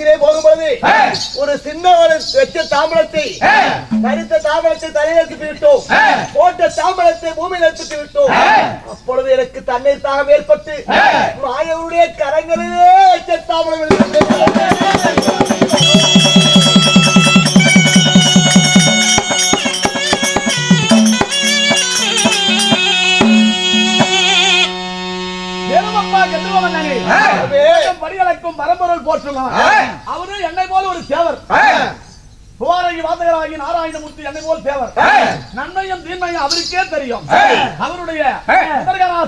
வீட்டிலே போகும்போது ஒரு சின்ன ஒரு வெச்ச தாம்பலத்தை கருத்த தாம்பலத்தை தலையிலிட்டு விட்டோம், போட்ட தாம்பலத்தை பூமியில் எடுத்து விட்டோம். அப்பொழுது எனக்கு தண்ணீர் தாகம் ஏற்பட்டு மாயவருடைய கரங்களிலே வெச்ச தாம்பலம் படிகளுக்கும் மரபொருள் போற்றுவார். அவரு என்னை போல ஒரு தேவர், புவாரகி வாதகராகி நாராயணமூர்த்தி என்னை போல் தேவர். நன்மையும் தீன்மையும் அவருக்கே தெரியும். அவருடைய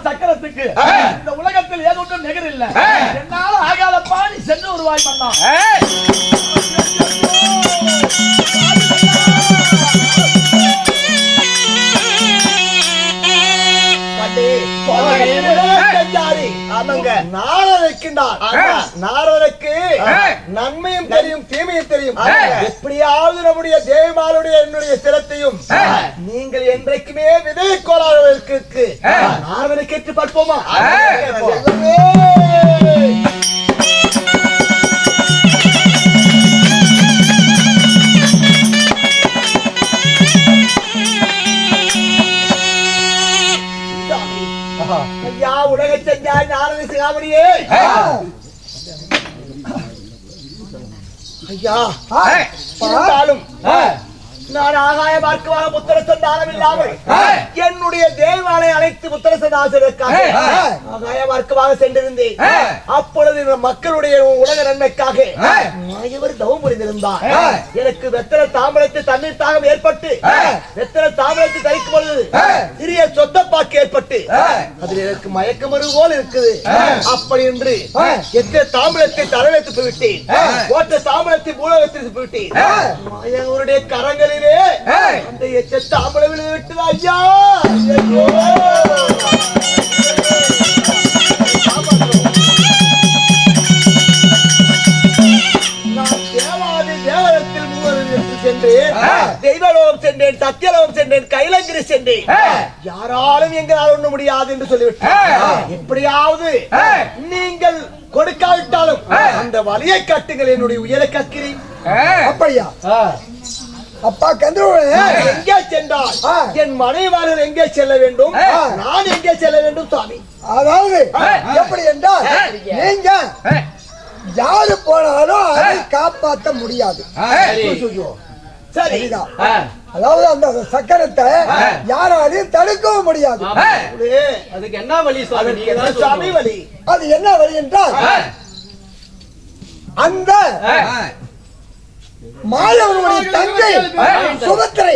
சக்கரத்துக்கு இந்த உலகத்தில் ஏதொன்றும் நிகர் இல்லை. என்னால ஆகாத பாடி சென்று உருவாய் பண்ணான். நாரதருக்கு நன்மையும் தெரியும் தீமையும் தெரியும். எப்படியாவது நம்முடைய தேவிமாருடைய என்னுடைய சிரத்தையும் நீங்கள் என்றைக்குமே விதை கோளாறுக்கு நாரதனை கேட்டு பார்ப்போமா? ஐயா உலக செஞ்சாய் நாரத சிகாமணியே, ஐயா இருந்தாலும் நான் ஆகாய மார்க்கமாக புத்திர சந்தானம் இல்லாமல் என்னுடைய தேவாலை அழைத்து புத்திர சந்தாசனுக்காக ஆகாய மார்க்கமாக சென்றிருந்தேன். அப்பொழுது மக்களுடைய உலக நன்மைக்காக மாயவர் தவம் புரிந்திருந்தார். எனக்கு வெத்தலை தாம்பலத்தை தண்ணீர் தாகம் ஏற்பட்டு வெத்தலை தாம்பலத்தை தரிக்கும் பொழுது சிறிய சொத்தப்பாக்கு ஏற்பட்டு அதில் எனக்கு மயக்கமறு போல் இருக்குது. அப்படி என்று எத்தனை தாம்பலத்தை தலைவைத்து போய்விட்டேன், ஓட்ட தாம்பலத்தை மூலவத்திற்கு போய்விட்டேன். மாயவருடைய கரங்களில் அந்த எச்ச தாம்பலம் விட்டு ஐயா தெய்வலோகம் சென்றேன், சத்தியலோகம் சென்றேன், கைலங்கிரி சென்றேன். யாராலும் எங்களால் ஒண்ணு முடியாது என்று சொல்லிவிட்டேன். எப்படியாவது நீங்கள் கொடுக்காவிட்டாலும் அந்த வலியை கட்டுங்கள், என்னுடைய உயிரை கற்கிறேன். அப்படியா அப்பா கந்தூர் எங்கே சென்றால் என் மனைவார்கள் எங்கே செல்ல வேண்டும், நான் எங்கே செல்ல வேண்டும் சுவாமி? அதாவது எப்படி என்றால் நீங்க யாரு போனாலும் அதை காப்பாற்ற முடியாது. சரிதான். அதாவது அந்த சக்கரத்தை யாராலையும் தடுக்கவும் முடியாது. அதுக்கு என்ன வழி சுவாமி? வழி அது என்ன வழி என்றால் அந்த மாயவனுடைய தங்கை சுபத்திரை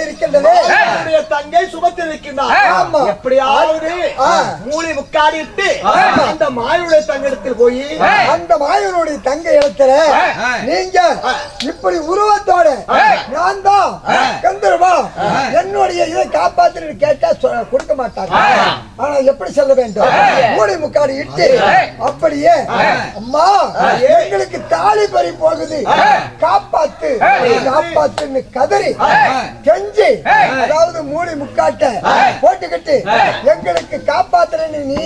இருக்கின்றது. தங்கை சுபத்திரை இருக்கின்றார். எப்படியாவது மூளை முக்காடிட்டு அந்த மாயனுடைய தங்கத்தில் போய் அந்த மாயவனுடைய தங்கை இடத்துல நீங்க இப்படி உருவத்தோட நான் தான் கந்தர்வா என்னுடைய இதை காப்பாத்து கேட்டா கொடுக்க மாட்டாங்க. ஆனா எப்படி சொல்ல வேண்டும்? மூளை முக்காடி இட்டு அப்படியே அம்மா எங்களுக்கு தாலி பறி போகுது, காப்பாத்து காப்பாத்துன்னு கதறி கெஞ்சி அதாவது மூடி முக்காட்ட போட்டுக்கிட்டு எங்களுக்கு காப்பாத்துறேன்னு நீ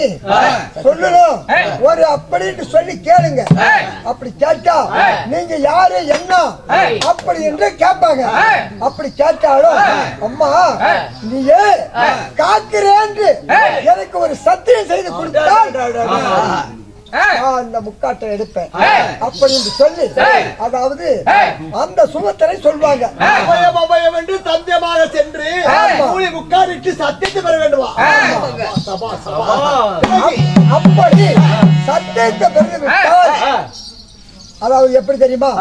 சொல்லணும் ஒரு அப்படின்னு சொல்லி கேளுங்க. அப்படி கேட்டா நீங்க யாரு என்ன அப்படி என்று கேட்பாங்க. அப்படி கேட்டாலும் அம்மா நீயே காக்கிறேன் எனக்கு ஒரு சத்தியம் செய்து கொடுத்தால் அந்த முக்காட்டை எடுப்பேன் அப்படின்னு சொல்லி அதாவது அந்த சுமத்தரை சொல்வாங்க. அபயம் என்று சத்தியமாக சென்று முக்காடிட்டு சத்தியத்தை பெற வேண்டுமா? அப்படி சத்தியத்தை பெற்று விட்டால் அதாவது எப்படி தெரியுமா?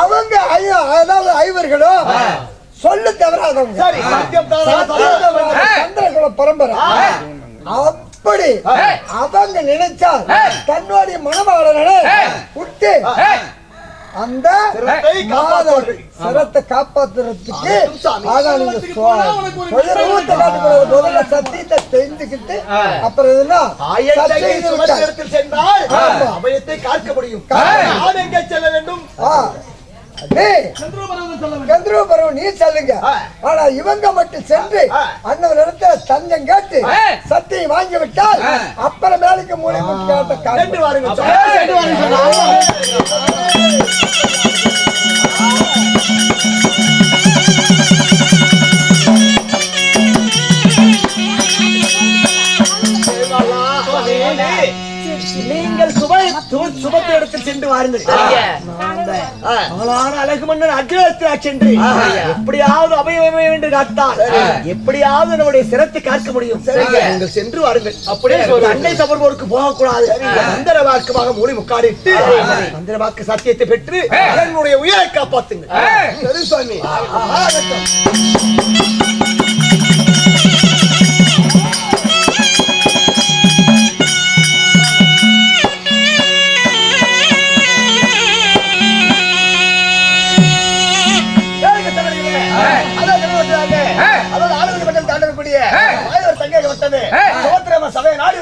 அவங்க அதாவது ஐவர்களும் சொல்லு தவறாதவங்க, சந்திரகுல பரம்பரை. அப்படி அவங்க நினைச்சால் தன்னுடைய மனமாளனை விட்டு அந்த சிரத்தை காப்பாத்துறதுக்கு முதல்ல சத்தியத்தை தெரிஞ்சுக்கிட்டு அப்புறம் அபயத்தை காக்க முடியும். செல்ல வேண்டும் கந்தர்வபுரம் நீ சொல்லுங்க. ஆனா இவங்க மட்டும் சென்று அண்ணன் இடத்துல தஞ்சம் கேட்டு சத்தியை வாங்கி விட்டால் அப்புறம் மேலுக்கு மூளை முக்கியத்தை காட்டு. சென்று வாருங்கள் சென்று வாருங்கள். நீங்கள் சுபத்த இடத்தில் சென்று வாருங்கள். அழகு மன்னன் அக்ரஹத்திரா சென்று எப்படியாவது அபயம் என்று காத்தால் எப்படியாவது நம்முடைய சிரத்தை காக்க முடியும். நீங்கள் சென்று வாருங்கள். அப்படியே அண்டை சபர்வோருக்கு போகக்கூடாது. மந்திர வாக்குமாக மூடி முக்காடிட்டு மந்திர வாக்கு சத்தியத்தை பெற்று என்னுடைய உயிரை காப்பாத்துங்கள். சரி சுவாமி. அதாவது ஆளுநர் மன்றம் தாண்டக்கூடிய தங்கை வட்டமே சோத்திரம சபை நாடு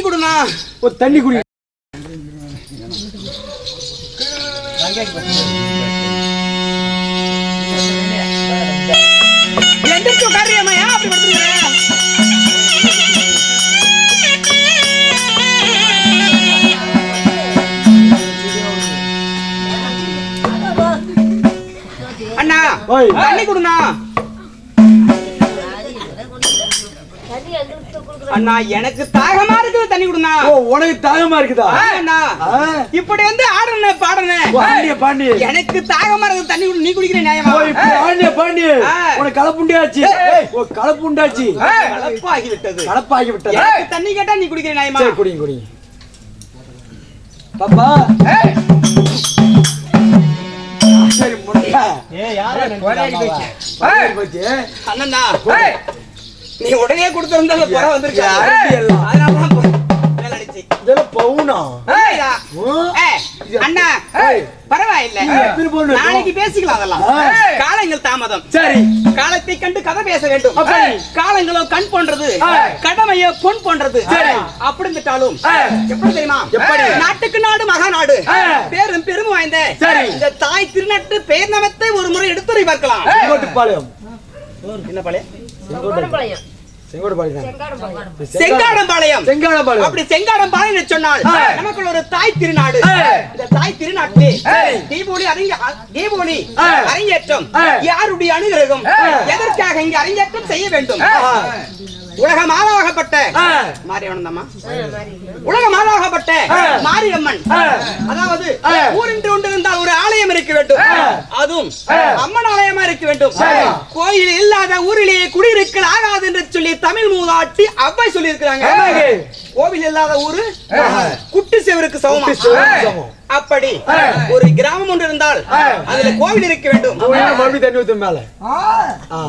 தண்ணி குடுனா. ஒரு தண்ணி குடி. எந்திரிச்சு உட்காருறியாம்மா, ஏன் அப்படி படுத்துருக்க? அண்ணா தண்ணி குடுனா. அண்ணா எனக்கு தாகமா இருக்குது, தண்ணி குடுனா. உனக்கு தாகமா இருக்குதா? அண்ணா இப்படி வந்து ஆடுன பாடுன பாண்டி எனக்கு தாகமா இருக்குது, தண்ணி குடு. நீ குடிக்கிற நியாயமா? பாண்டி உனக்கு கலப்புண்டாச்சு. கலப்புண்டாச்சு. கலப்பாகி விட்டது. கலப்பாகி விட்டது. எனக்கு தண்ணி கேட்டா நீ குடிக்கிற நியாயமா? குடிங்க குடிங்க பாப்பா. சரி முட்டா. அண்ணா நீ உடனே கொடுத்திருந்தா குறை வந்திருக்கா? அண்ணா பரவாயில்லை, நாளைக்கு பேசிக்கலாம். அதெல்லாம் காலங்கள் தாமதம். சரி, காலத்தை கண்டு கதை பேச வேண்டும். காலங்களோ கண் போன்றது, கடமையோ பொன் போன்றது. அப்படி இருந்துட்டாலும் எப்படி தெரியுமா? நாட்டுக்கு நாடு மகாநாடு, பேரும் பெருமை வாய்ந்த இந்த தாய் திருநாட்டு பெயர் நமத்தை ஒரு முறை எடுத்துரை பார்க்கலாம். என்ன பாளையம்? செங்காடம்பாளையம். அப்படி செங்காடம்பாளையம் சொன்னால் நமக்குள்ள ஒரு தாய் திருநாடு. இந்த தாய் திருநாட்டிலே தீபாவளி அரங்கேற்றம் யாருடைய அனுகிரகம், எதற்காக இங்கு அரங்கேற்றம் செய்ய வேண்டும்? உலக மாதாவாகப்பட்ட மாரியம்மன், உலக மாதாவாகப்பட்ட மாரியம்மன். அதாவது ஊரின்று கொண்டிருந்தால் ஒரு ஆலயம் இருக்க வேண்டும், அதுவும் அம்மன் ஆலயமா இருக்க வேண்டும். கோயில் இல்லாத ஊரிலேயே குடியிருக்கல் ஆகாது என்று சொல்லி தமிழ் மூதாட்டி அவ்வை சொல்லி இருக்கிறாங்க. கோவில் இல்லாத ஊரு குட்டி சேவருக்கு சமம். அப்படி ஒரு கிராமம் ஒன்று இருந்தால் அதுல கோவில் இருக்க வேண்டும்.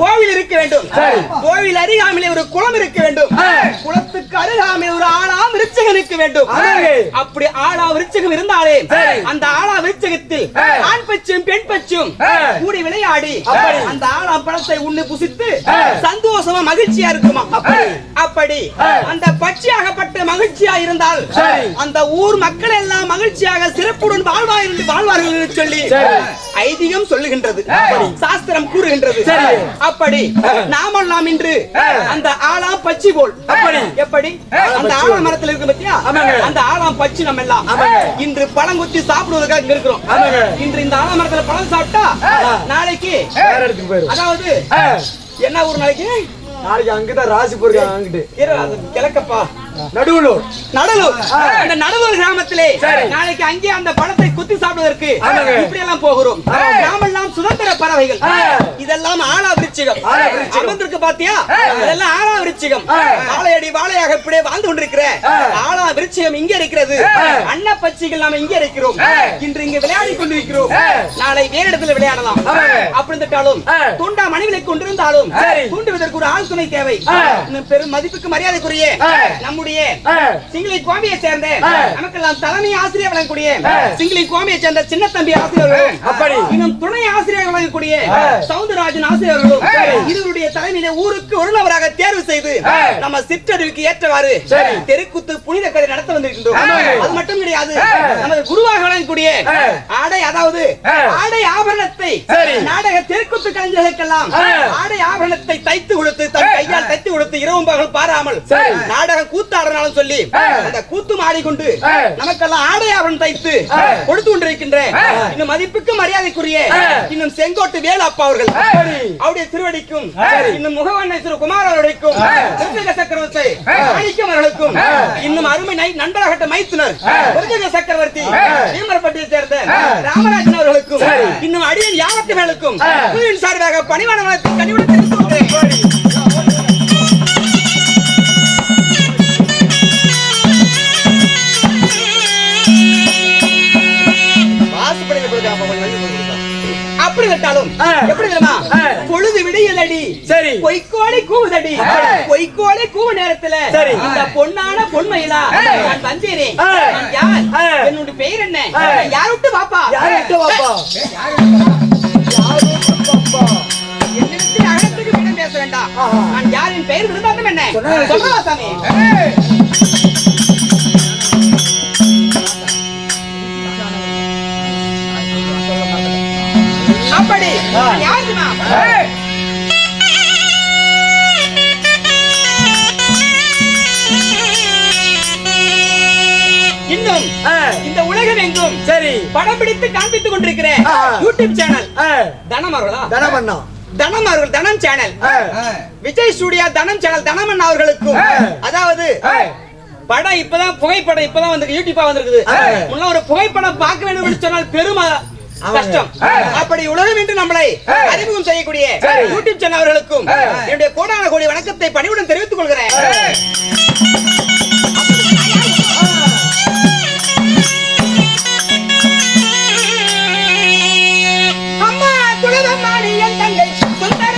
கோவில் இருக்க வேண்டும். கோவில் அருகாமையிலே ஒரு குளம் இருக்க வேண்டும். குளத்துக்கு அருகாமையில் ஒரு ஆழா விருட்சகம் இருக்க வேண்டும். அப்படி ஆழா விருட்சகம் இருந்தாலே அந்த ஆழா விருட்சகத்தில் ஆண் பச்சும் பெண் பச்சும் கூடி விளையாடி அந்த ஆழா பழத்தை உண்ணு புசித்து சந்தோஷமா மகிழ்ச்சியா இருக்குமா? அப்படி அந்த பட்சியாகப்பட்ட மகிழ்ச்சியா இருந்தால் அந்த ஊர் மக்கள் எல்லாம் மகிழ்ச்சியாக சிறப்புடன் வாழ்வார்கள் என்று சொல்லி ஐதீகம் சொல்லுகின்றது, சாஸ்திரம் கூறுகின்றது. அப்படி நாமெல்லாம் இன்று அந்த ஆளாம் பச்சி போல் எப்படி அந்த ஆழம் மரத்தில் இருக்கு பத்தியா, அந்த ஆழம் பச்சி நம்ம எல்லாம் இன்று பழம் குத்தி சாப்பிடுவதற்காக இங்க இருக்கிறோம். இன்று இந்த ஆழம் மரத்துல பழம் சாப்பிட்டா நாளைக்கு அதாவது என்ன ஒரு நாளைக்கு அங்கதான் ராசிபுரம் கிழக்கப்பா நடுவலூர் அந்த நடுவலூர் கிராமத்திலே நாளைக்கு அங்கே அந்த பழத்தை குத்தி சாப்பிடுவதற்கு இப்படி எல்லாம் போகிறோம். நாமெல்லாம் சுதந்திர பறவைகள். இதெல்லாம் ஆலா விருட்சிகம் அமர்ந்திருக்கு பாத்தியா, இதெல்லாம் ஆலா விருட்சிகம். வாழையடி வாழையாக இப்படியே வாழ்ந்து கொண்டிருக்கிற ஆலா விருட்சிகம் இங்கே இருக்கிறது. அன்ன பட்சிகள் நாம இங்கே இருக்கிறோம். இன்று இங்க விளையாடி கொண்டிருக்கிறோம். நாளை வேறு இடத்துல விளையாடலாம். அப்படி இருந்தாலும் தூண்டா மனைவிலை கொண்டிருந்தாலும் தூண்டுவதற்கு ஒரு ஆள் துணை தேவை. பெரும் மதிப்புக்கு மரியாதைக்குரிய நம்முடைய சிங்களி கோமியை சேர்ந்த நமக்கெல்லாம் தலைமை ஆசிரியர் வழங்கக்கூடிய சிங்களி கோமியை சேர்ந்த சின்ன தம்பி ஆசிரியர்களும் இன்னும் துணை ஆசிரியர் வழங்கக்கூடிய சவுந்தரராஜன் ஆசிரியர்களும் இதனுடைய தலைமையில ஊருக்கு ஒரு நபராக தேர்வு செய்து நம்ம சிற்றறிவுக்கு ஏற்றவாறு தெருக்கூத்து புனித கதை நடத்த வந்திருக்கின்றோம். அது மட்டும் கிடையாது, நமது குருவாக வழங்கக்கூடிய ஆடை, அதாவது ஆடை ஆபரணத்தை நாடக தெருக்கூத்து கலைஞர்களுக்கெல்லாம் ஆடை ஆபரணத்தை தைத்து கொடுத்து தன் கையால் தைத்து கொடுத்து இரவும் பகல் பாராமல் நாடகம் கூத்தாடனாலும் சொல்லி அந்த கூத்து மாடிக்கொண்டு நமக்கெல்லாம் ஆடை ஆபரணம் தைத்து கொடுத்து கொண்டிருக்கின்ற இன்னும் மதிப்புக்கு மரியாதைக்குரிய இன்னும் செங்கோட்டு வேலு அப்பா அவர்கள் அவருடைய திருவடிக்கும் இன்னும் முகவண்ணேஸ்வர குமார் அவர்களுக்கும் திருச்சக சக்கரவர்த்தி மாணிக்கம் அவர்களுக்கும் இன்னும் அருமை நண்பராகட்ட மைத்துனர் திருச்சக சக்கரவர்த்தி பீமரப்பட்டியை சேர்ந்த ராமராஜன் அவர்களுக்கும் இன்னும் அடியன் யாவத்து மேலுக்கும் சார்பாக பணிவான வளத்தை கனிவுடன் தெரிவித்துள்ளேன். அப்படி விட்டாலும் எப்படி தெரியுமா, பொழுது விடியலடி பொய்க்கோலை கூவுதடி, பொய்க்கோலை கூவு நேரத்துல இந்த பொன்னான பொன்மையிலா நான் வந்தேன். யார், என்னுடைய பெயர் என்ன, யார் விட்டு பாப்பா, என்னிடத்தில் அகத்துக்கு விடம் பேச வேண்டாம். நான் யாரின் பெயர் விருந்தாந்தம் என்ன சொல்லவா சாமி? இன்னும் இந்த உலகம் எங்கும் சரி படம் பிடித்து காண்பித்துக் கொண்டிருக்கிற யூடியூப் சேனல் தனம் அவர்களா? தனமண்ணா தனம் அவர்கள் தனம் சேனல், விஜய் ஸ்டுடியோ தனம் சேனல் தனமன் அவர்களுக்கும், அதாவது படம் இப்பதான் புகைப்படம் இப்பதான் வந்து யூடியூபா வந்திருக்குது. முன்ன ஒரு புகைப்படம் பார்க்க வேண்டும் என்று சொன்னால் பெரும் கஷ்டம். அப்படி உலகம் என்று நம்மளை அறிமுகம் செய்யக்கூடிய யூடியூப் சேனல் அவர்களுக்கும் என்னுடைய கோடான கோடி வணக்கத்தை பணிவுடன் தெரிவித்துக் கொள்கிறேன். அம்மா துளதம்மாடி என் தங்கை சுந்தர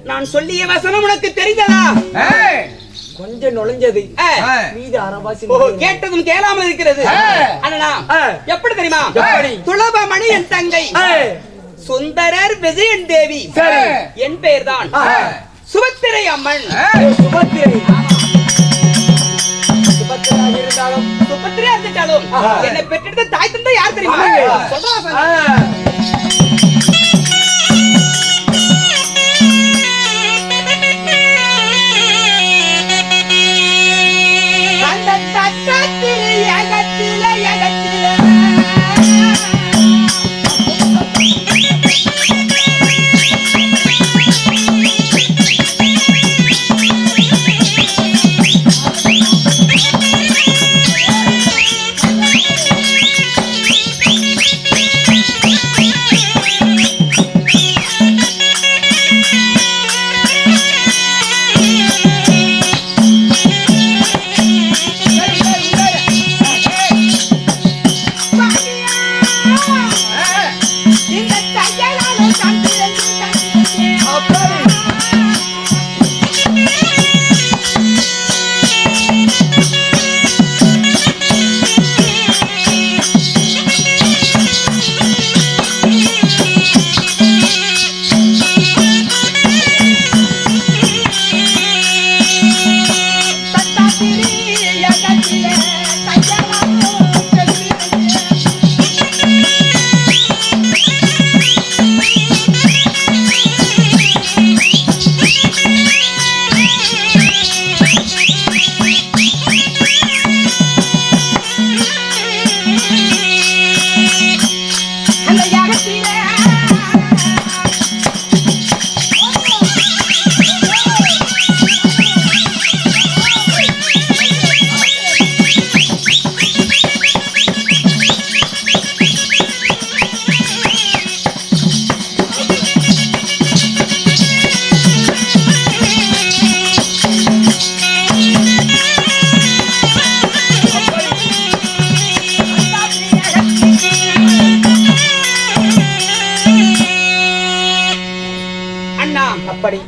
நான் சொல்லிய வசனம் உனக்கு தெரிந்ததா? கொஞ்சம் நுழைஞ்சது மீது அரவாசி கேட்டதும் கேளாமல் இருக்கிறது. அண்ணா எப்படி தெரியுமா? துளபமணி என் தங்கை சுந்தரர் விஜயன் தேவி, என் பெயர் தான் சுபத்திரை அம்மன். சுபத்திரை இருந்தாலும் சுபத்திரையா இருந்துட்டாலும் என்னை பெற்றெடுத்த தாய் தந்தை யார் தெரியுமா?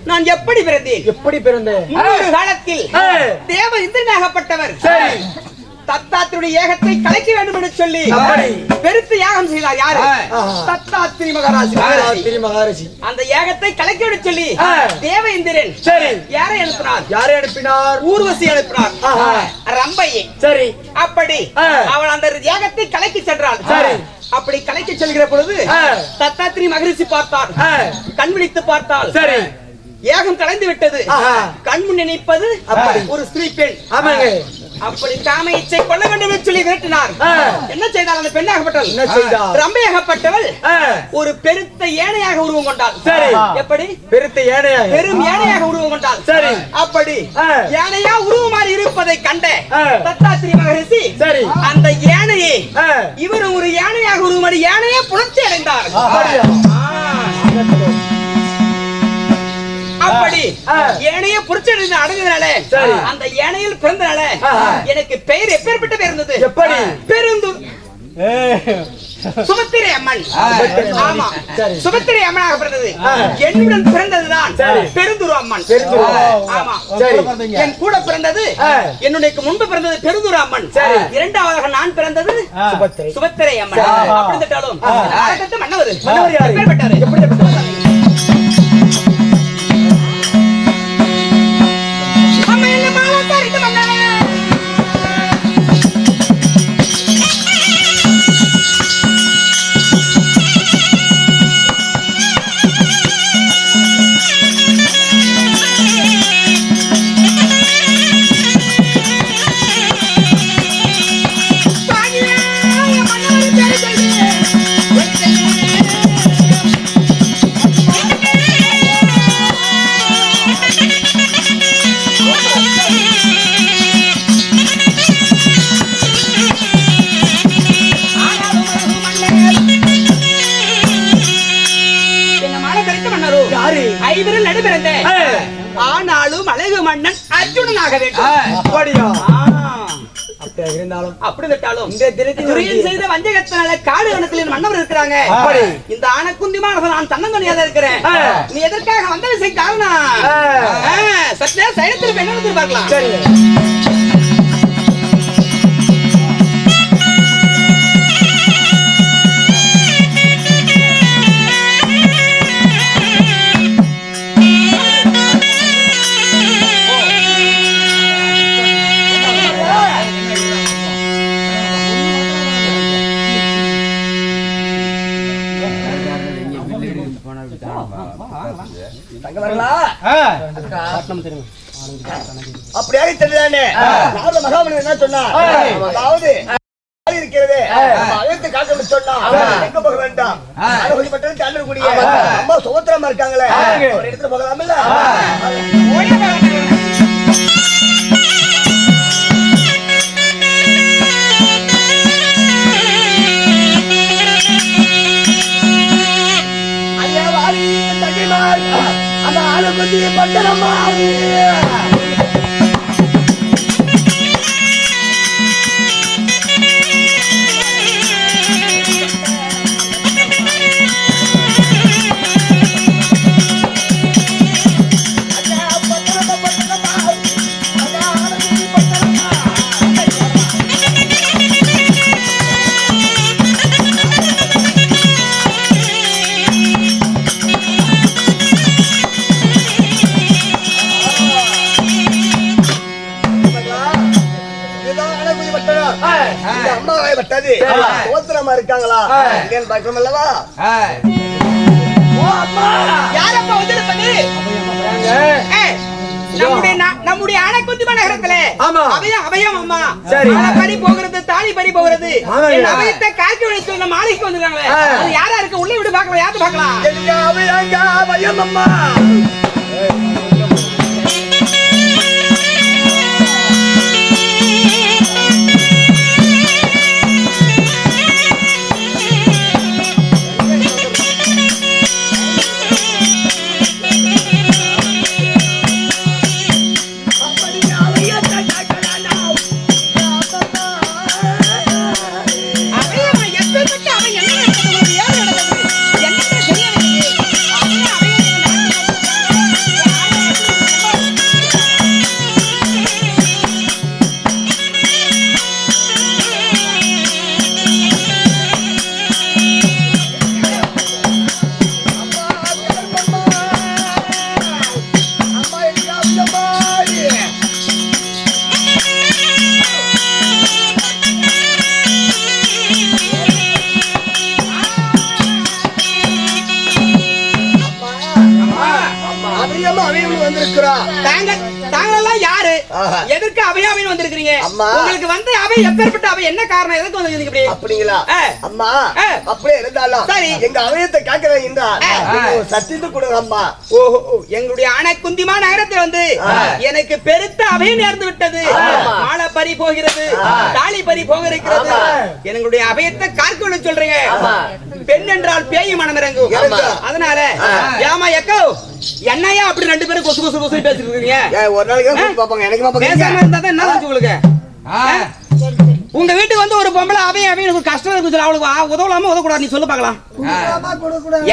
நான் எப்படி பிறந்தேன்? எப்படி பிறந்தேன்? முன்னொரு காலத்தில் தேவ இந்திரனாகப்பட்டவர் தத்தாத்தினுடைய ஏகத்தை கலைக்க வேண்டும் என்று சொல்லி பெருத்து யாகம் செய்தார். யாரு? தத்தாத்திரி மகாராஜி. அந்த ஏகத்தை கலைக்க வேண்டும் சொல்லி தேவ இந்திரன் யாரை அனுப்பினார்? யாரை அனுப்பினார்? ஊர்வசி அனுப்பினார். ரம்பையை. சரி. அப்படி அவள் அந்த ஏகத்தை கலைக்கு சென்றாள். அப்படி கலைக்கு செல்கிற பொழுது தத்தாத்திரி மகரிஷி பார்த்தார். கண் விழித்து பார்த்தால் ஏகம் கலைந்து விட்டது. கண் முன் நினைப்பது ஒரு ஸ்திரீ பெண். அப்படி காம இச்சை கொள்ள வேண்டும் என்று சொல்லி விரட்டினார். என்ன செய்தால் அந்த பெண்ணாகப்பட்டவள் என்ன செய்தார்? ரம்பையாகப்பட்டவள் ஒரு பெருத்த ஏனையாக உருவம் கொண்டாள். சரி. எப்படி? பெருத்த ஏனையாக, பெரும் ஏனையாக உருவம் கொண்டாள். சரி. அப்படி ஏனையா உருவமாறி இருப்பதை கண்ட தத்தாத்திரி மகரிஷி சரி அந்த ஏனையை இவர் ஒரு ஏனையாக உருவமாறி ஏனையே புணர்ச்சி அடைந்தார். அப்படி ஏனைய புரிச்சடைந்து அடங்குதனால அந்த ஏனையில் பிறந்தனால எனக்கு பெயர் எப்பேற்பட்ட பெயர் இருந்தது? எப்படி? பெருந்து சுபத்திரை அம்மன். ஆமா, சுபத்திரை அம்மனாக பிறந்தது. என்னுடன் பிறந்ததுதான் பெருந்துரு அம்மன். ஆமா, என் கூட பிறந்தது என்னுடைய முன்பு பிறந்தது பெருந்துரு அம்மன். இரண்டாவதாக நான் பிறந்தது சுபத்திரை அம்மன். அப்படி தட்டாலும் மன்னவர் எப்பேற்பட்டாரு? எப்படி? ஐவரில் நடுபிறந்த ஆனாலும் அழகு மன்னன் அர்ஜுனனாக வேண்டும். அப்படியா? அப்படி விட்டாலும் செய்த வஞ்சகத்தினால காடு கணக்கில் மன்னவர் இருக்கிறாங்க. இந்த ஆனக்குந்திமான நான் தன்னந்தனியாக இருக்கிறேன். நீ எதற்காக வந்த விஷயம் காரணம் சற்றே சைனத்திற்கு என்ன பார்க்கலாம். அப்படியாக தெரியுதானே? மகாமணி என்ன சொன்னா, அதாவது இருக்கிறது அழைத்து காக்க சொன்னா எங்க போக வேண்டாம், தள்ளக்கூடிய அம்மா சுதந்திரமா இருக்காங்களே ஒரு இடத்துல போகலாமில்ல. அந்த ஆளு பத்தி பட்டணமா சோத்திரமா இருக்காங்களா பாக்கிறோம் அல்லவா? நம்முடைய ஆனக்குந்திமா நகரத்திலே அபயம் அம்மா பறி போகிறது, தாலி பறி போகிறது. அபயத்தை காக்கி வச்சு நம்ம மாளிகைக்கு வந்துருக்காங்களே, யாரா இருக்கு? உள்ள விட்டு பாக்கலாம், யாரு பாக்கலாம்? அபயம் அம்மா தாங்களெல்லாம் யாரு? ஆஹா. எதற்கு அவையாவின்னு வந்திருக்கீங்க? அம்மா. உங்களுக்கு வந்து அவை எப்பேற்பட்ட அவை, என்ன காரணம், எதுக்கு வந்திருக்கீங்க இப்படி? அப்படிங்களா? ஆ. அம்மா ஆ. அப்படியே இருந்தாலும் சரி. எங்க அவயத்தை காக்கிறேன் என்றால் நீங்க ஒரு சத்தியத்தை கொடுங்க அம்மா. ஓஹோ, எங்களுடைய அணைக்குந்திமா நகரத்தில் வந்து எனக்கு பெருத்த அவை நேர்ந்து விட்டது. மாலை பறி போகிறது, தாலி பறி போக இருக்கிறது. எங்களுடைய அவையத்தை காக்க சொல்றீங்க. பெண் என்றால் பேய் மனம் இறங்கும். அதனால ஏமா எக்கோ என்னையா அப்படி ரெண்டு பேரும் கொசு கொசு கொசு பேசிட்டு இருக்கீங்க? ஒரு நாளைக்கு தான் பாப்பாங்க, எனக்கு பாப்பாங்க. பேசாம இருந்தா தான் என்ன உங்களுக்கு? உங்க வீட்டுக்கு வந்து ஒரு பொம்பளை அவைய அவைய கஷ்டம் இருக்கு சொல்லி அவளுக்கு உதவலாம உதவக்கூடாது, நீ சொல்லு பாக்கலாம்.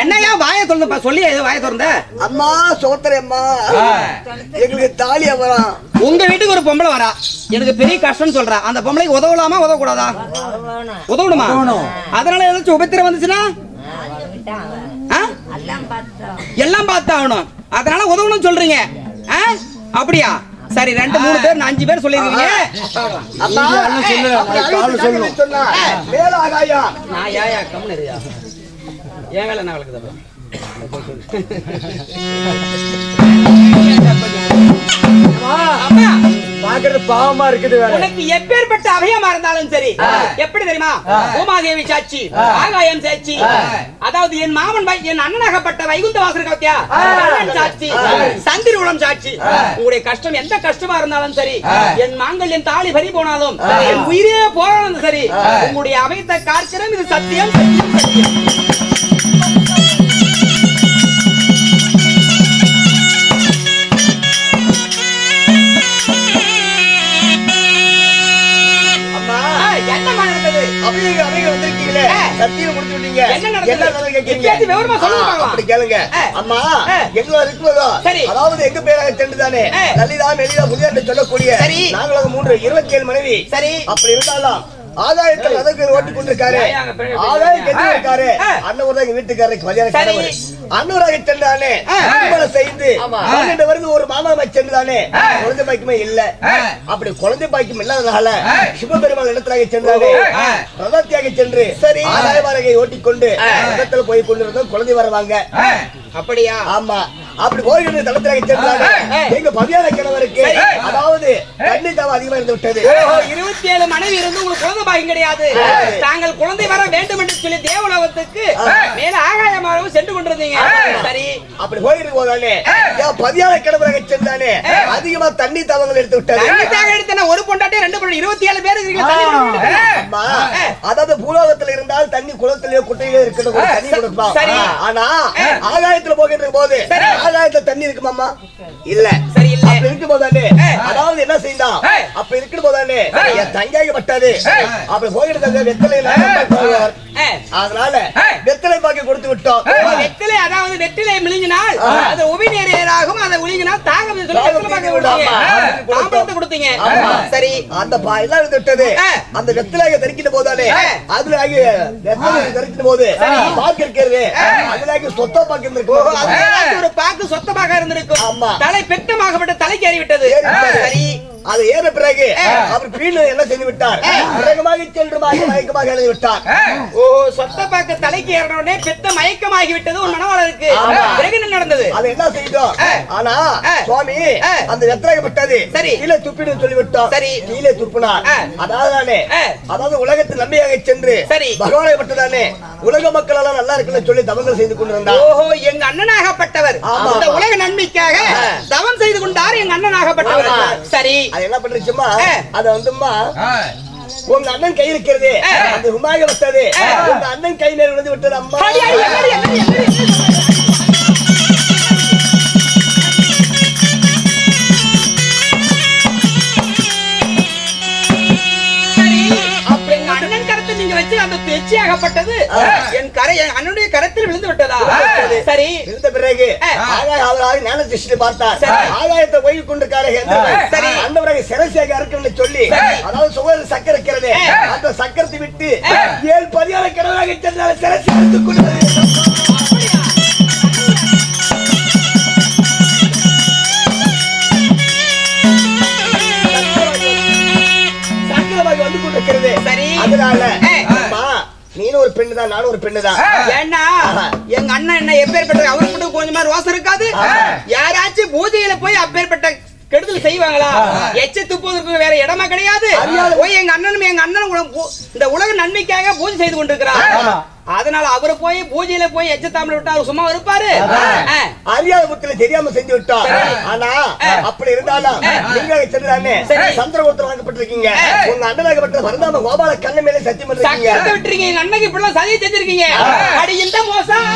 என்னையா வாயை திறந்து சொல்லி வாயை திறந்த? அம்மா சோத்தரே அம்மா, எங்களுக்கு தாலி வரும். உங்க வீட்டுக்கு ஒரு பொம்பளை வரா, எனக்கு பெரிய கஷ்டம் சொல்றா, அந்த பொம்பளைக்கு உதவலாமா உதவக்கூடாதா? உதவணுமா? அதனால ஏதாச்சும் உபத்திரம் வந்துச்சுன்னா எல்லாம் பார்த்து ஆகணும். அதனால உதவணும் சொல்றீங்க. அப்படியா? சரி, 2 3 பேர் 5 பேர் சொல்லிருக்கீங்க. நான் ஏயா கம்முனரியா ஏன் வேலை என்ன வளர்க்குது? பாக்குறது பாவமா இருக்குது. உனக்கு எப்பேற்பட்ட அபயமா இருந்தாலும் சரி, எப்படி தெரியுமா? பூமாதேவி சாட்சி, ஆகாயம் சாட்சி, அதாவது என் மாமன் என் அண்ணனாகப்பட்ட வைகுந்த வாசர் கவத்தியா சாட்சி, சந்திரகுலம் சாட்சி. உங்களுடைய கஷ்டம் எந்த கஷ்டமா இருந்தாலும் சரி, என் மாங்கள் என் தாலி பறி போனாலும், என் உயிரே போனாலும் சரி, உங்களுடைய அபயத்தை காக்கிறோம். இது சத்தியம், சத்தியம், சத்தியம். எங்க பேராக சென்றுதானே லலிதா மெலிதா புதிய சொல்லக்கூடிய நாங்களாக 27 மனைவி. சரி, அப்படி இருந்தாலும் ஆதாயத்தில் அதற்கு ஓட்டிக் கொண்டிருக்காரு. ஆதாயம் கேட்டிருக்காரு. அண்ணன் வீட்டுக்காரருக்கு மதியான அன்னூராக சென்றானே செய்து 12 வருது ஒரு மாமாவை சென்றுதானே குழந்தை பாய்க்குமே இல்ல. அப்படி குழந்தை பாய்க்கும் இல்லாதனால சிவபெருமாள் இடத்திலாக சென்றானே ரதத்தியாக சென்று சரி ஆதாயவாரகை ஓட்டிக்கொண்டு ரதத்தில் போய் கொண்டிருந்தோம். குழந்தை வரவாங்க. அப்படியா? ஆமா. அப்படி போய்கின்ற தளத்திலாக சென்றாங்க. எங்க பதியான கிழவருக்கு அதாவது தண்ணி தாவ அதிகமா இருந்து விட்டது. 27 மனைவி இருந்து உங்களுக்கு குழந்தை பாக்கியம் கிடையாது. தாங்கள் குழந்தை வர வேண்டும் என்று சொல்லி தேவலோகத்துக்கு மேல ஆகாயமாக சென்று கொண்டிருந்தீங்க. சரி, அப்படி போயிட்டு போதானே பதியான கிழவராக சென்றானே அதிகமா தண்ணி தாவங்கள் எடுத்து விட்டாரு. தண்ணி தாக எடுத்தா ஒரு பொண்டாட்டி 2 பொண்டாட்டி 27 பேர் இருக்கீங்க. அதாவது பூலோகத்துல இருந்தால் தண்ணி குளத்திலேயோ குட்டையிலே இருக்கிறது தண்ணி கொடுக்கலாம். ஆனா ஆகாயத்துல போகின்ற போது ஆகாயத்துல தண்ணி இருக்குமாமா? இல்ல. சரி, இல்ல. அப்படி இருக்கும் போதானே அதாவது என்ன செய்யலாம்? அப்ப இருக்கும் போதானே என் தங்காய்க்கு பட்டாது. அப்படி போகிட்டு வெத்தலை அதனால வெத்தலை பாக்கி கொடுத்து விட்டோம். வெத்தலை அதாவது வெற்றிலை மிளிங்கினால் அது உபிநேராகும், அதை உளிங்கினால் தாகம் கொடுத்தீங்க. சரி, அந்த பாயெல்லாம் இருந்து விட்டது. அந்த வெத்தலையை தரிக்கிற போதானே அதுல தரிக்கிற போது பாக்கு இருக்கிறது. அதுல சொத்த பாக்கு இருந்திருக்கும். ஒரு பாக்கு சொத்தமாக இருந்திருக்கும். தலை பெட்டமாகப்பட்ட தலைக்கு ஏறிவிட்டது. சரி, அது ஏற பிறகு அவர் கீழே என்ன செய்து விட்டார்? வேகமாக சென்று மயக்கமாக எழுதி விட்டார். ஓ, சொத்த பாக்கு தலைக்கு ஏறினோடனே பெத்த மயக்கமாகி விட்டது ஒரு மனவாளருக்கு. பிறகு என்ன நடந்தது? அது என்ன செய்தோம்? ஆனா சுவாமி அந்த வெத்தலைப்பட்டது சரி கீழே துப்பிடு சொல்லி விட்டோம். சரி, கீழே துப்பினார். அதாவது உலகத்தில் நம்பியாக சென்று சரி பகவானை பட்டதானே உலக மக்கள் எல்லாம் நல்லா இருக்குன்னு சொல்லி தவங்கள் செய்து கொண்டிருந்தார். ஓஹோ, எங்க அண்ணனாகப்பட்டவர் இந்த உலக நன்மைக்காக தவம் செய்து கொண்டார் எங்க அண்ணனாகப்பட்டவர். சரி, அது என்ன பண்றச்சுமா? அது வந்துமா உங்க அண்ணன் கை இருக்கிறது அந்த உமாக விட்டது. உங்க அண்ணன் கை நேரம் விழுந்து விட்டது. அம்மா எச்சியாகப்பட்டது என் கரை என் அண்ணனுடைய கரத்தில் விழுந்து விட்டதா? சரி, விழுந்த பிறகு அவராக ஞான திருஷ்டி பார்த்தார். ஆகாயத்தை போய் கொண்டிருக்காரு. சரி, அந்த பிறகு சிரசியாக இருக்குன்னு சொல்லி அதாவது சுவர் சக்கரை இருக்கிறது. அந்த சக்கரத்தை விட்டு 7 பதியால கிடவாக சென்றால் சிரசி எடுத்துக் கொண்டது. சக்கரமாக வந்து கொண்டிருக்கிறது. சரி, அதனால நீனும் ஒரு பெண்ணு தான், நானும் ஒரு பெண்ணு தான். ஏன்னா எங்க அண்ணன் என்ன எப்பேற்பட்ட அவருக்கு மட்டும் கொஞ்சமா ரோசம் இருக்காது. யாராச்சும் பூஜையில போய் அப்பேற்பட்ட கெடுதல் செய்வாங்களா? எச்ச துப்புவதற்கு வேற இடமா கிடையாது. போய் எங்க அண்ணனும் இந்த உலக நன்மைக்காக பூஜை செய்து கொண்டிருக்கிறார். அதனால அவரை போய் பூஜையில போய் எச்சத்தாமல் விட்டா அவர் சும்மா இருப்பாரு? அறியாத புத்தில தெரியாம செஞ்சு விட்டோம். ஆனா அப்படி இருந்தாலும் நீங்க சென்றானே சந்திரகுப்தர் வாங்கப்பட்டிருக்கீங்க. உங்க அண்ணனாகப்பட்ட வருந்தாம கோபால கண்ண மேலே சத்தியம் பண்றீங்க. விட்டுறீங்க. எங்க அண்ணனுக்கு இப்படி எல்லாம் சதியை செஞ்சிருக்கீங்க. அடி இந்த மோசம்.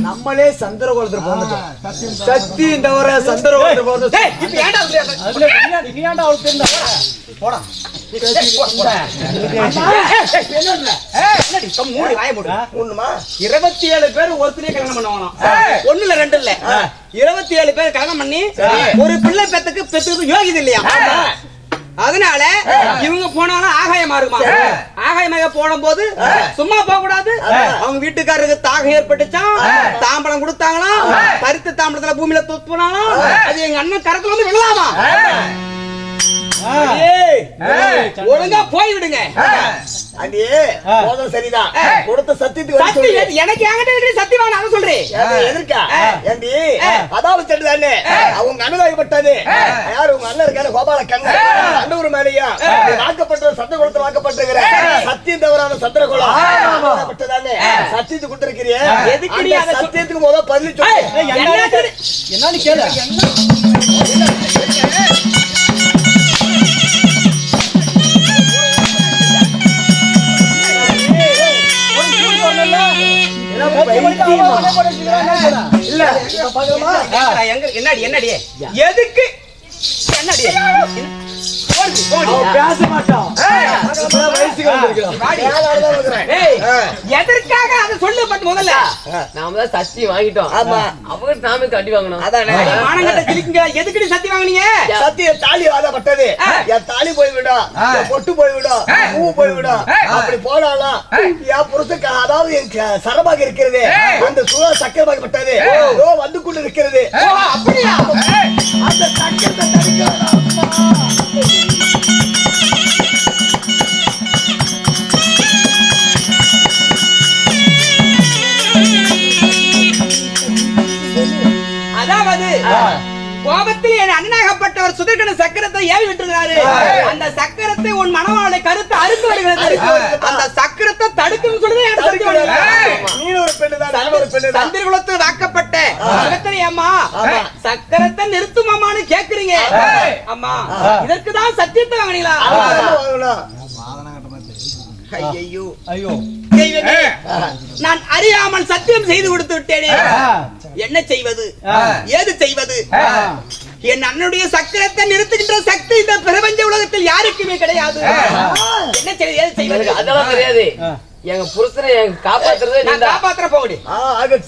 நம்மளே சந்திரகுலத்துல போனது சக்தி இந்த ஒரு சந்திரகுலத்துல போனது. போடா 27 பேர் ஒருத்தரே கல்யாணம் பண்ணுவாங்க. ஒண்ணு இல்ல 2 இல்ல 27 பேர் கல்யாணம் பண்ணி ஒரு பிள்ளை பெத்துக்கு யோகிது இல்லையா? அதனால இவங்க போனாலும் ஆகாயமா இருக்குமா? ஆகாயமாக போடும் போது சும்மா போக கூடாது. அவங்க வீட்டுக்காரருக்கு தாகம் ஏற்பட்டுச்சான். தாம்பளம் கொடுத்தாங்களாம். பருத்து தாம்பளத்துல பூமியில தூத்துனாலும் அது எங்க அண்ணன் கரத்துல வந்து விழலாமா? ஒழுங்கா போய் விடுங்க. சரிதான் கொடுத்த சத்தியத்துக்கு எனக்கு என்கிட்ட சத்தி வாங்க அதை சொல்றேன். எதிர்க்கா ஏண்டி அதாவது தெரியுதானே அவங்க அண்ணனாகப்பட்டது யாரு உங்க அண்ணன் இருக்காரு கோபால கண்ணன் அண்ணூர் மேலையா வாக்கப்பட்ட சத்த குளத்தை வாக்கப்பட்டிருக்கிற சத்தியம் தவறான சத்திரகுலம் பட்டதானே சத்தியத்தை கொடுத்திருக்கிறிய எதுக்கு நீ அந்த சத்தியத்துக்கு முதல்ல பதில் சொல்லு. என்னன்னு கேளு. என்னடி எதுக்கு என்னடி பேச மாட்டோம். எதற்காக அதை சொல்லு. பட் முதல்ல நாம தான் சத்தி வாங்கிட்டோம். ஆமா அவங்க நாமே கட்டி வாங்கணும். அதானே மானங்கட்ட கிளிக்குங்க. எதுக்கு சத்தி வாங்குனீங்க? சத்திய தாலி வாதப்பட்டது. என் தாலி போய்விடும், பொட்டு போய்விடும், பூ போய்விடும். அப்படி போனாலும் என் புருஷனுக்கு அதாவது என் சரமாக இருக்கிறது அந்த சுக சக்கரமாகப்பட்டது வந்து கொண்டு இருக்கிறது. அப்படியா? அந்த சக்கரத்தை தடுக்கலாம். அதாவது கோபத்தில் என் அண்ணனாகப்பட்டவர் சுதர்கன சக்கரத்தை ஏவி விட்டுருக்காரு. அந்த சக்கரத்தை உன் மனவாளை கருத்து அறுத்து வருகிறது. அந்த சக்கரத்தை தடுக்கும் சொல்றது சந்திரகுலத்தில் வாக்கப்பட்ட சுதர்கனை அம்மா சக்கரத்தை நிறுத்துமாமான்னு கேக்குறீங்க. அம்மா இதற்குதான் சத்தியத்தை வாங்கினீங்களா? ஐயோ ஐயோ நான் அறியாமல் சத்தியம் செய்து கொடுத்து விட்டேனே. என்ன செய்வது, ஏது செய்வது? என் அண்ணனுடைய சக்கரத்தை நிறுத்துகின்ற சக்தி இந்த பிரபஞ்ச உலகத்தில் யாருக்குமே கிடையாது. என்ன செய்வது, ஏது செய்வது? அதெல்லாம் தெரியாது. எங்க புருஷனை காப்பாத்துறது நான் காப்பாத்துற போகடி.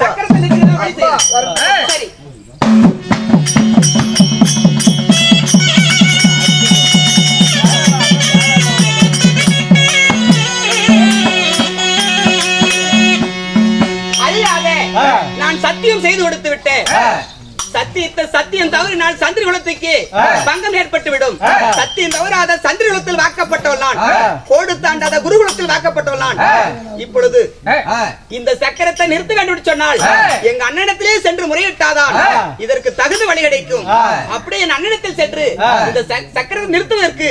சக்கரத்தை நிறுத்துகிற சரி. நான் சத்தியம் செய்து கொடுத்து விட்டேன். சத்தியம் தவறு நான் சந்திரகுலத்துக்கு பங்கம் ஏற்பட்டு விடும். சத்தியம் தவறாத சந்திரகுலத்தில் வாக்கப்பட்டவள் நான். கோடு தாண்டாத குருகுலத்தில் வாக்கப்பட்டவள் நான். இப்பொழுது இந்த சக்கரத்தை நிறுத்த வேண்டும் சொன்னால் எங்க அண்ணனிடத்திலே சென்று முறையிட்டாதான் இதற்கு தகுந்த வழி கிடைக்கும். அப்படியே என் அண்ணனிடத்தில் சென்று இந்த சக்கரத்தை நிறுத்துவதற்கு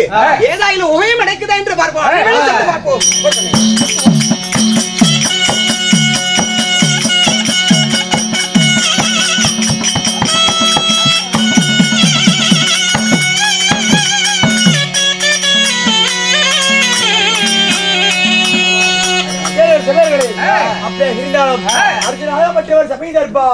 ஏதாயிலும் உபயம் கிடைக்குதா என்று பார்ப்போம். அடையாளம் அர்ஜுனாகப்பட்டவர் சபை தர்ப்பா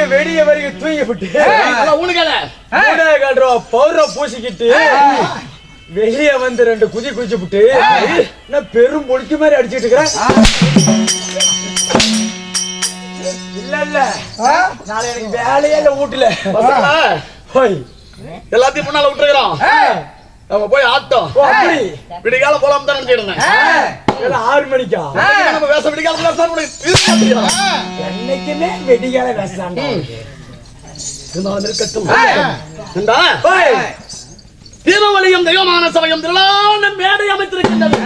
வெடிய வரைக்கும் தூங்கிவிட்டு பவுடரை பூசிக்கிட்டு வெளியே வந்து 2 குதி குதிச்சு விட்டு நான் பெரும் பொழிக்கு மாதிரி அடிச்சுட்டு இருக்கிறேன். இல்ல நாளை எனக்கு வேலையே இல்ல வீட்டுல போய் எல்லாத்தையும் முன்னால விட்டுருக்கிறோம். நம்ம போய் ஆட்டோம் அப்படி விடிகாலம் போலாம் தான் நினைச்சிட்டு இருந்தேன். 6 மணிக்கா நம்ம வேச விடிகாலம் என்னைக்குமே வெடிகால வேசாண்டா இருக்கட்டும். தீபவலியும் தெய்வமான சபையும் திரளான மேடை அமைத்திருக்கின்றது.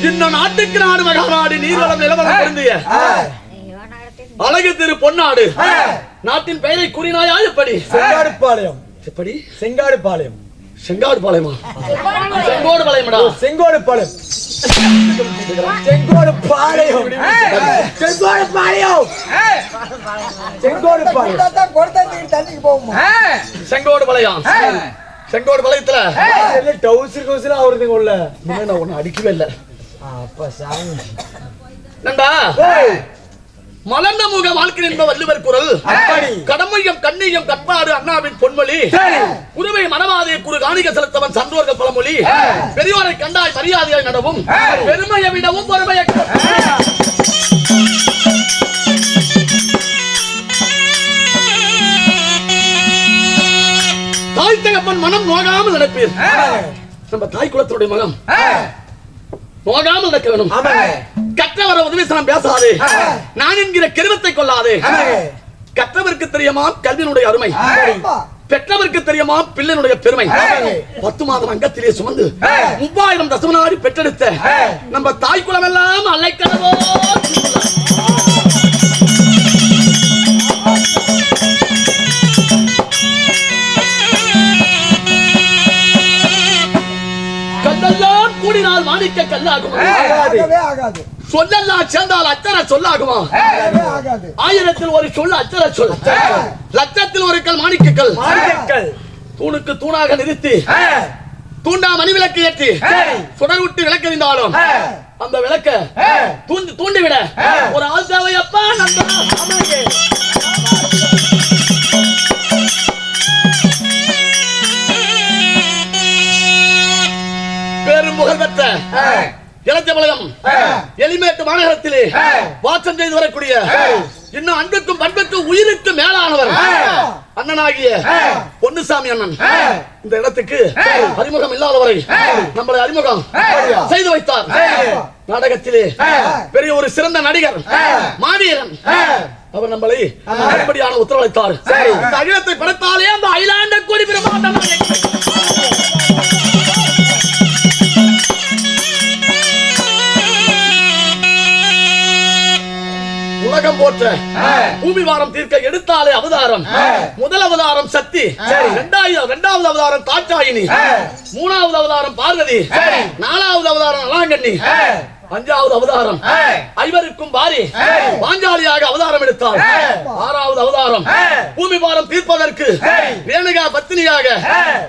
இன்னும் நாட்டுக்கு நாடு மகாநாடு நீர்வளம் நிலவரம் பொருந்திய அழகு திரு பொன்னாடு நாட்டின் பெயரை கூறினாயா? எப்படி? செங்காடுபாளையம். எப்படி? செங்காடுபாளையம். செங்காடுபாளையமா? செங்கோடுபாளையம்டா. செங்கோடுபாளையம். செங்கோடுபாளையம். செங்கோடுபாளையம். செங்கோடுபாளையம். தண்ணிக்கு போகுமா? செங்கோடுபாளையம். செங்கோடுபாளையத்துல டவுசர் கவுசர் அவருக்கு உள்ள நான் ஒண்ணு அடிக்கவே இல்லை. அப்பா சாமி. நண்பா மலர்ந்த முக வாழ்க்கை என்ப வள்ளுவர் குரல். கடமையும் கண்ணியம் கற்பாடு அண்ணாவின் பொன்மொழி. குருவை மனவாதே குரு காணிக செலுத்தவன் சன்றோர்கள் பழமொழி. பெரியோரை கண்டாய் மரியாதையாய் நடவும் பெருமையை விடவும் பொறுமையை தாய் தகப்பன் மனம் நோகாமல் நடப்பீர். நம்ம தாய் குலத்தினுடைய மனம் நோகாமல் நடக்க வேணும். கற்றவர உதவிசனம் பேசாதே, நான் என்கிற கெருவத்தை கொள்ளாதே. கற்றவருக்கு தெரியுமா கல்வியினுடைய அருமை, பெற்றவருக்கு தெரியுமா பிள்ளையினுடைய பெருமை. 10 மாதம் அங்கத்திலே சுமந்து 3000 தசமனாடி பெற்றெடுத்த நம்ம தாய் குலம் எல்லாம் அலைக்கடவோ. கல்லெல்லாம் கூடினால் மாணிக்க கல்லாகுமா, சொல்லெல்லாம் சேர்ந்தால் அச்சர சொல்லாகுமா. 1000ல் ஒரு சொல் அச்சர சொல், லட்சத்தில் ஒரு கல் மாணிக்க கல். தூணுக்கு தூணாக நிறுத்தி தூண்டா மணி விளக்கு ஏற்றி சுடர் விட்டு விளக்கறிந்தாலும் அந்த விளக்க தூண்டிவிட ஒரு ஆள் தேவையப்பா. பெரும் புகழ் பெற்ற இளஞ்சபாளையம் எலிமேட்டு மாநகரத்திலே வாசம் செய்து வரக்கூடிய இன்னும் அன்புக்கும் பண்புக்கும் உயிருக்கு மேலானவர் அண்ணனாகிய பொன்னுசாமி அண்ணன் இந்த இடத்துக்கு அறிமுகம் இல்லாதவரை நம்மளை அறிமுகம் செய்து வைத்தார். நாடகத்திலே பெரிய ஒரு சிறந்த நடிகர் மாவீரன் அவர் நம்மளை அப்படியான உத்தரவளித்தார். இந்த அகிலத்தை படைத்தாலே அந்த ஐலாண்ட கூடி பிரமாண்டம். உலகம் போற்ற பூமி வாரம் தீர்க்க எடுத்தாலே அவதாரம். முதல் அவதாரம் சக்தி, இரண்டாவது அவதாரம் காற்றாயினி, 3வது அவதாரம் பார்வதி, 4வது அவதாரம் நலாங்கண்ணி, 5வது அவதாரம் ஐவருக்கும் பாரி பாஞ்சாலியாக அவதாரம் எடுத்தார். 6வது அவதாரம் பூமி பாரம் தீர்ப்பதற்கு ரேணுகா பத்தினியாக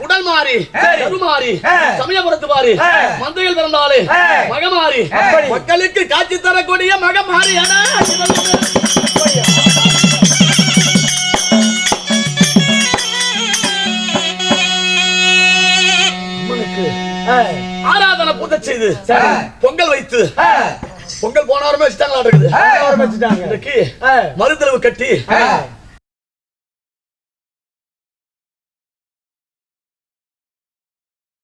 உடல் மாறி கருமாறி சமயபுரத்து மாறி மந்தையில் பிறந்தாலே மகமாறி மக்களுக்கு காட்சி தரக்கூடிய மகமாறி. ஆராதனை பூஜை செய்து பொங்கல் வைத்து பொங்கல் போனவரமே வச்சுட்டாங்களா இருக்குது. மறுதளவு கட்டி